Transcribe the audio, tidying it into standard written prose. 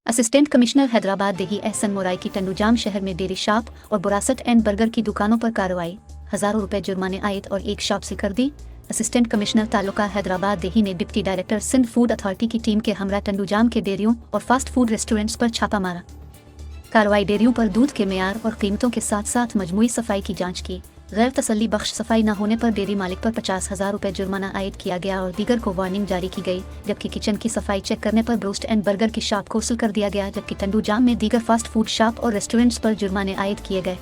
Assistant commissioner Hyderabad देही Ehsan mori की टंडूजाम शहर में डेयरी शॉप और बुरासत एंड बर्गर की दुकानों पर कार्रवाई, हजारों रुपए जुर्माने आयत और एक शॉप से कर दी। असिस्टेंट कमिश्नर तालुका हैदराबाद देही ने deputy director Sindh food authority की टीम के हमरा टंडूजाम के डेयरियों और फास्ट फूड रेस्टोरेंट्स पर छापा मारा। कार्रवाई डेयरियों पर दूध के मेयार और कीमतों के साथ साथ मजमूई सफाई की जांच की। गैर तसल्ली बख्श सफाई न होने पर डेयरी मालिक पर 50,000 रुपए जुर्माना आयद किया गया और दीगर को वार्निंग जारी की गई, जबकि किचन की सफाई चेक करने पर ब्रोस्ट एंड बर्गर की शॉप को सील कर दिया गया, जबकि टंडूजाम में दीगर फास्ट फूड शॉप और रेस्टोरेंट्स पर जुर्माने आयद किए गए।